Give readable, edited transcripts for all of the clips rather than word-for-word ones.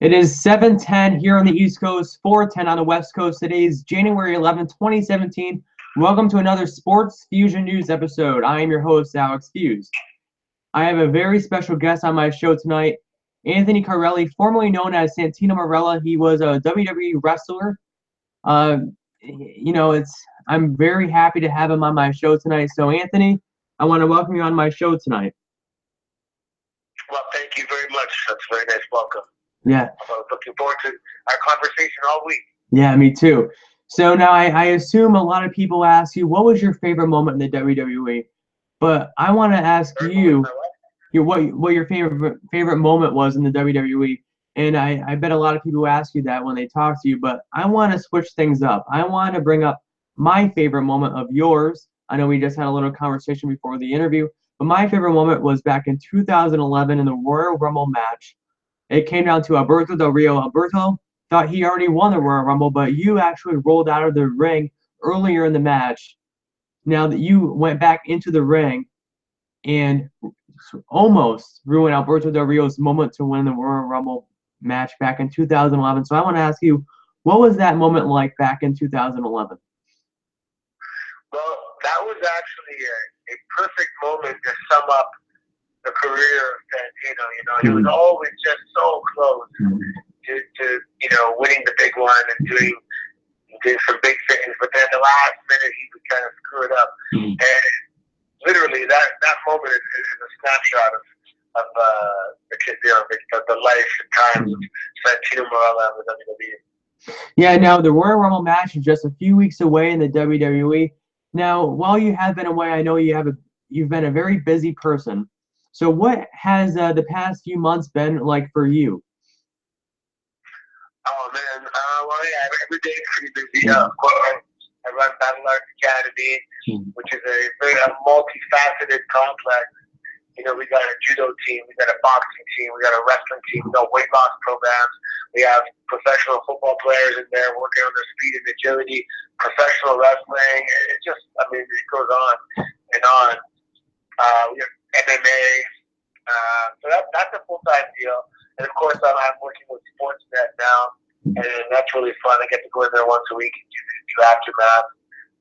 It is 7:10 here on the East Coast, 4:10 on the West Coast. Today is January 11th, 2017. Welcome to another Sports Fusion News episode. I am your host, Alex Feuz. I have a very special guest on my show tonight, Anthony Carelli, formerly known as Santino Marella. He was a WWE wrestler. I'm very happy to have him on my show tonight. So, Anthony, I want to welcome you on my show tonight. Well, thank you very much. That's a very nice welcome. Yeah. I'm looking forward to our conversation all week. Yeah, me too. So now I assume a lot of people ask you, what was your favorite moment in the WWE? But I want to ask you what your favorite moment was in the WWE. And I bet a lot of people ask you that when they talk to you, but I want to switch things up. I want to bring up my favorite moment of yours. I know we just had a little conversation before the interview, but my favorite moment was back in 2011 in the Royal Rumble match. It came down to Alberto Del Rio. Alberto thought he already won the Royal Rumble, but you actually rolled out of the ring earlier in the match. Now that you went back into the ring and almost ruined Alberto Del Rio's moment to win the Royal Rumble match back in 2011. So I want to ask you, what was that moment like back in 2011? Well, that was actually a perfect moment to sum up the career of Santino. He was always just so close to winning the big one and doing some big things, but then the last minute he would kind of screw it up. And literally, that moment is a snapshot of the life and times of Santino Marella and the WWE. Yeah, now the Royal Rumble match is just a few weeks away in the WWE. Now, while you have been away, I know you've been a very busy person. So what has the past few months been like for you? Oh, man. Every day is pretty busy. Of course, I run Battle Arts Academy, which is a very multifaceted complex. We got a judo team, we got a boxing team, we got a wrestling team, we got weight loss programs. We have professional football players in there working on their speed and agility, professional wrestling. It goes on and on. We have MMA. So that's a full-time deal. And, of course, I'm working with Sportsnet now, and that's really fun. I get to go in there once a week and do aftermath.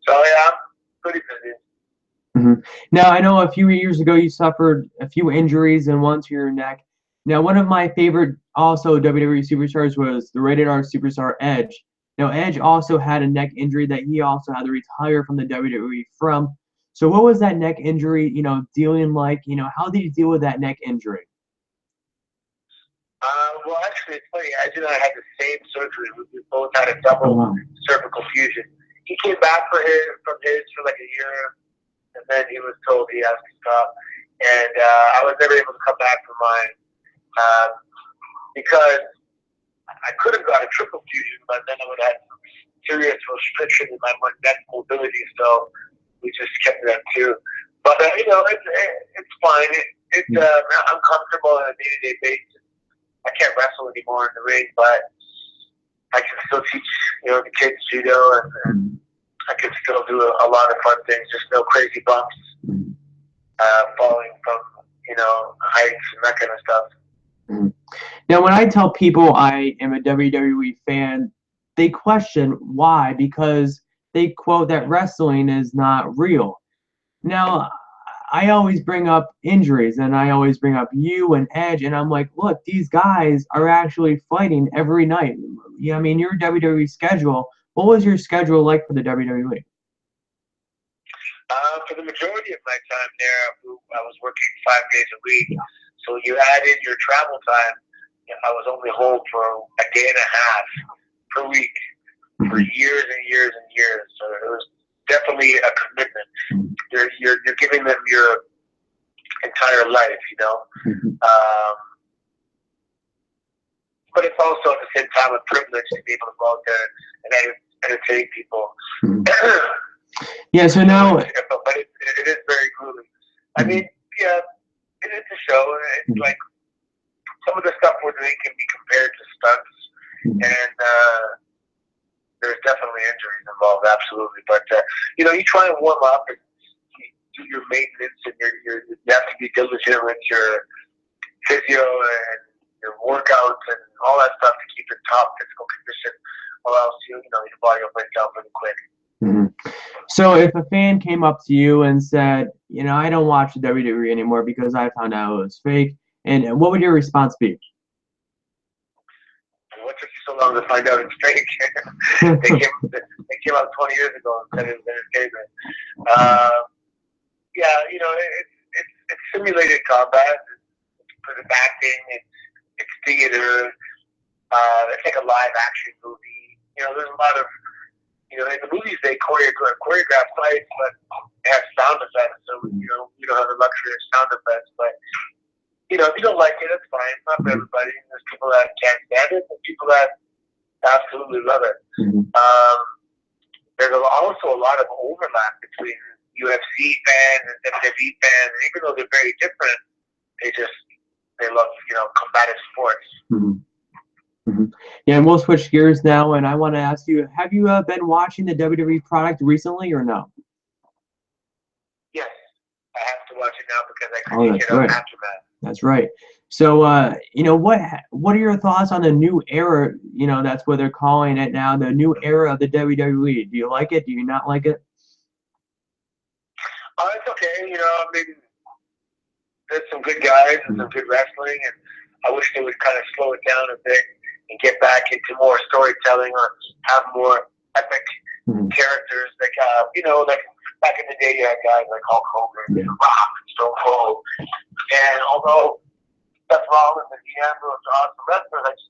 So, yeah, I'm pretty busy. Mm-hmm. Now, I know a few years ago you suffered a few injuries and one to your neck. Now, one of my favorite also WWE superstars was the rated R superstar Edge. Now, Edge also had a neck injury that he also had to retire from the WWE from. So what was that neck injury, dealing like? How did you deal with that neck injury? Well, actually, it's funny. Edge and I had the same surgery. We both had a double cervical fusion. He came back from his for like a year, and then he was told he has to stop. And I was never able to come back from mine because I could have got a triple fusion, but then I would have had some serious restriction in my neck mobility. So we just kept it at 2. But it's fine. I'm comfortable on a day-to-day basis. I can't wrestle anymore in the ring, but I can still teach the kids judo, and I can still do a lot of fun things. Just no crazy bumps, falling from heights and that kind of stuff. Now, when I tell people I am a WWE fan, they question why, because they quote that wrestling is not real. Now, I always bring up injuries, and I always bring up you and Edge, and I'm like, look, these guys are actually fighting every night. Your WWE schedule, what was your schedule like for the WWE? For the majority of my time there, I was working 5 days a week. Yeah. So when you add in your travel time, I was only home for a day and a half per week for years and years and years. So it was definitely a commitment. You're giving them your entire life, but it's also at the same time a privilege to be able to go out there and entertain people. Yeah, so now... But it is very grueling. It's a show. It's like some of the stuff we're doing can be compared to stunts, and there's definitely injuries involved, absolutely. But, you try and warm up and do your maintenance, and you have to be diligent with your physio and your workouts and all that stuff top physical condition, or else your body will break down pretty quick. Mm-hmm. So if a fan came up to you and said, I don't watch the WWE anymore because I found out it was fake, and what would your response be? What took you so long to find out it's fake? they came out 20 years ago and said it was entertainment. Yeah, it's simulated combat. It's acting. It's theater. It's like a live action movie. There's a lot of in the movies they choreograph fights, but they have sound effects. So we don't have the luxury of sound effects. But if you don't like it, it's fine. It's not for everybody. There's people that can't stand it, and people that absolutely love it. There's also a lot of overlap between UFC fans and WWE fans, and even though they're very different, they love combative sports. Yeah, and we'll switch gears now, and I want to ask you: have you been watching the WWE product recently, or no? Yes, I have to watch it now because I couldn't get on Aftermath. That's right. So, what are your thoughts on the new era? That's what they're calling it now, the new era of the WWE. Do you like it? Do you not like it? It's okay. There's some good guys and some good wrestling, and I wish they would kind of slow it down a bit and get back into more storytelling or have more epic characters. Like, like back in the day, you had guys like Hulk Hogan, Rock, Stone Cold, and although Seth Rollins and Dean Ambrose are awesome wrestlers,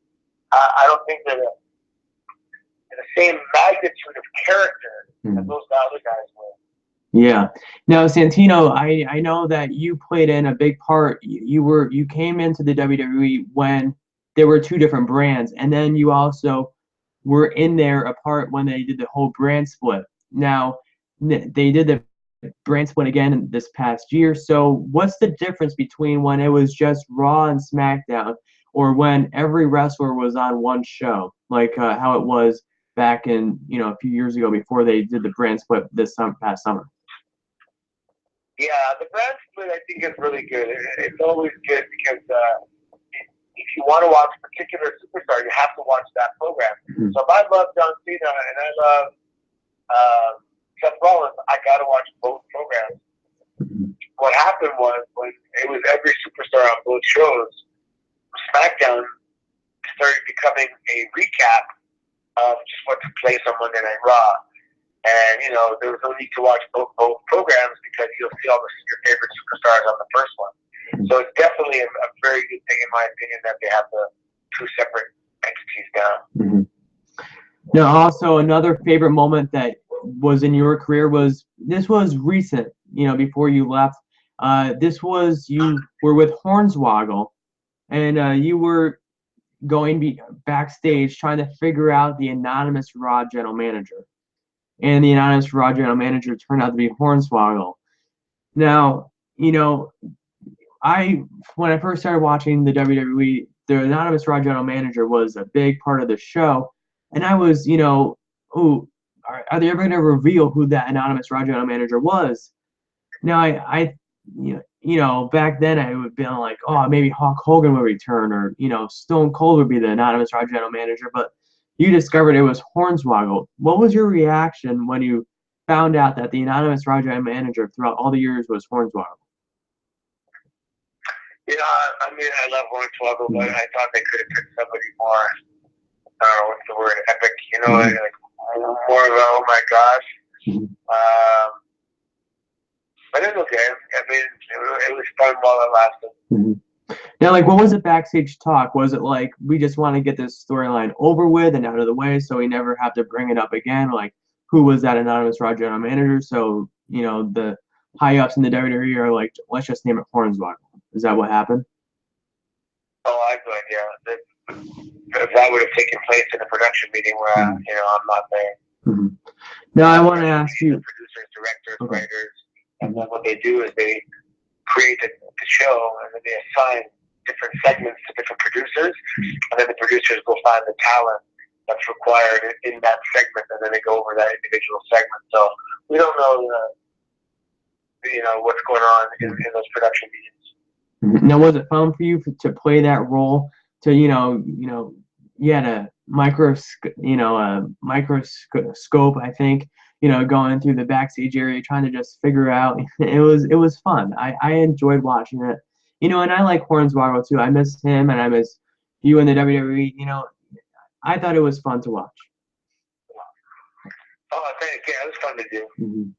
I don't think they're in the same magnitude of character as those other guys were. Yeah. Now, Santino, I know that you played in a big part. You came into the WWE when there were two different brands, and then you also were in there a part when they did the whole brand split. Now, they did the brand split again this past year. So, what's the difference between when it was just Raw and SmackDown, or when every wrestler was on one show, like how it was back in a few years ago before they did the brand split past summer? Yeah, the brand split I think is really good. It's always good because if you want to watch a particular superstar, you have to watch that program. So if I love John Cena and I love Seth Rollins, I got to watch both programs. What happened was when it was every superstar on both shows, SmackDown started becoming a recap of just what took place on Monday Night Raw. And, there was no need to watch both programs because you'll see all your favorite superstars on the first one. So it's definitely a very good thing, in my opinion, that they have the two separate entities down. Now, also, another favorite moment that was in your career was recent, before you left. This was you were with Hornswoggle, and you were going backstage trying to figure out the anonymous Raw general manager. And the anonymous Raw general manager turned out to be Hornswoggle. Now, when I first started watching the WWE, the anonymous Raw general manager was a big part of the show, and I was, are they ever going to reveal who that anonymous Raw general manager was? Now, I back then I would have been like, oh, maybe Hulk Hogan would return, or Stone Cold would be the anonymous Raw general manager, but you discovered it was Hornswoggle. What was your reaction when you found out that the anonymous Raw general manager throughout all the years was Hornswoggle? Yeah, I love Hornswoggle, but I thought they could have picked somebody more, what's the word, epic, like more of a, oh my gosh. But it's okay. It was fun while it lasted. Now, like, what was the backstage talk? Was it like, we just want to get this storyline over with and out of the way so we never have to bring it up again? Like, who was that anonymous Raw general manager? So, the high-ups in the WWE are like, let's just name it Hornswoggle. Is that what happened? Oh, I have no idea. That would have taken place in a production meeting where, I'm not there. Now, I want to ask you. Producers, directors, writers, and then what they do is they create the show, and then they assign different segments to different producers, and then the producers go find the talent that's required in that segment, and then they go over that individual segment. So we don't know, what's going on in those production meetings. Now, was it fun for you to play that role? To you had to microscope, I think, going through the backstage area, trying to just figure out. It was fun. I enjoyed watching it. And I like Hornswoggle too. I miss him, and I miss you in the WWE. I thought it was fun to watch. Oh, thank you. It was fun to do. Mm-hmm.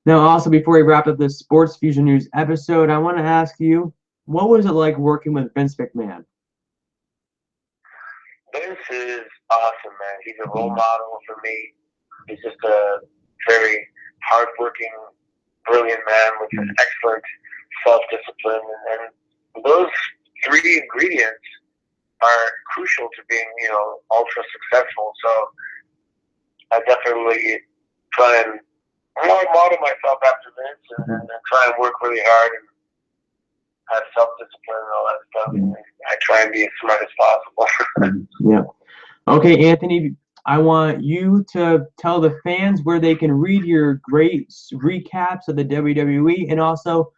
Now, also, before we wrap up this Sports Fusion News episode, I want to ask you, what was it like working with Vince McMahon? Vince is awesome, man. He's a role model for me. He's just a very hardworking, brilliant man with an excellent self-discipline. And those three ingredients are crucial to being, ultra successful. So I definitely try and model myself after Vince and try and work really hard and have self-discipline and all that stuff. And I try and be as smart as possible. Yeah. Okay, Anthony, I want you to tell the fans where they can read your great recaps of the WWE, and also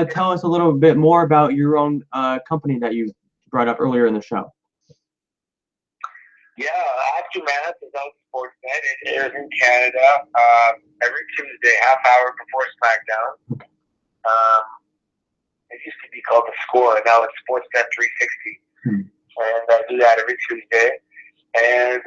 tell us a little bit more about your own company that you brought up earlier in the show. Yeah, Aftermath is on Sportsnet. It airs in Canada every Tuesday, half hour before SmackDown. It used to be called The Score, and now it's Sportsnet 360. And I do that every Tuesday. And,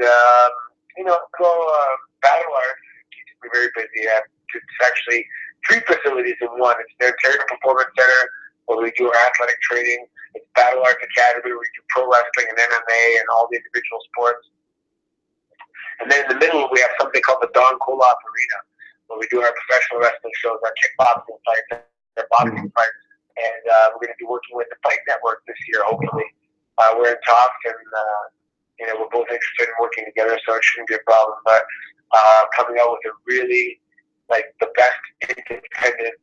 Battle Arts keeps me very busy. It's actually 3 facilities in one. It's the Ontario Performance Center, where we do our athletic training. It's Battle Arts Academy, where we do pro wrestling and MMA and all the individual sports. And then in the middle, we have something called the Don Koloff Arena, where we do our professional wrestling shows, our kickboxing fights, our boxing fights. And we're going to be working with the Fight Network this year, hopefully. We're in talks, and we're both interested in working together, so it shouldn't be a problem. But coming out with a really, the best independent,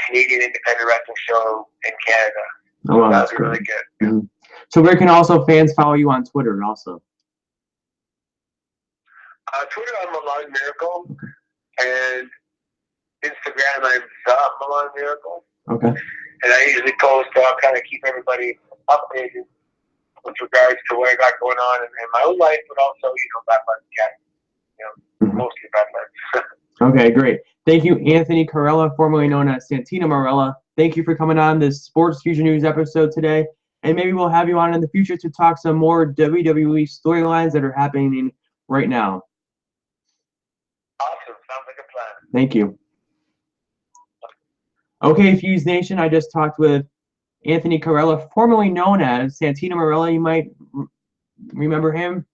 Canadian independent wrestling show in Canada. Oh, that's be really good. Mm-hmm. So where can also fans follow you on Twitter also? Twitter, I'm Milan Miracle, and Instagram, I'm the Milan Miracle. Okay. And I usually post, so I'll kind of keep everybody updated with regards to what I got going on in my own life, but also, Bad Life Academy. Mostly Bad Life. Okay, great. Thank you, Anthony Carella, formerly known as Santino Marella. Thank you for coming on this Sports Fusion News episode today. And maybe we'll have you on in the future to talk some more WWE storylines that are happening right now. Awesome. Sounds like a plan. Thank you. Okay, Feuz Nation, I just talked with Anthony Carella, formerly known as Santino Marella. You might remember him.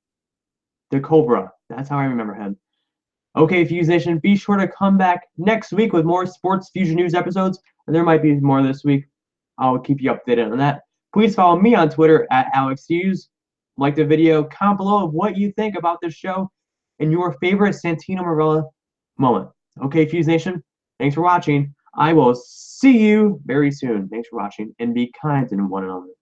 The Cobra. That's how I remember him. Okay, Feuz Nation, be sure to come back next week with more Sports Fusion News episodes. And there might be more this week. I'll keep you updated on that. Please follow me on Twitter at AlexFeuz. Like the video, comment below of what you think about this show and your favorite Santino Marella moment. Okay, Feuz Nation, thanks for watching. I will see you very soon. Thanks for watching, and be kind to one another.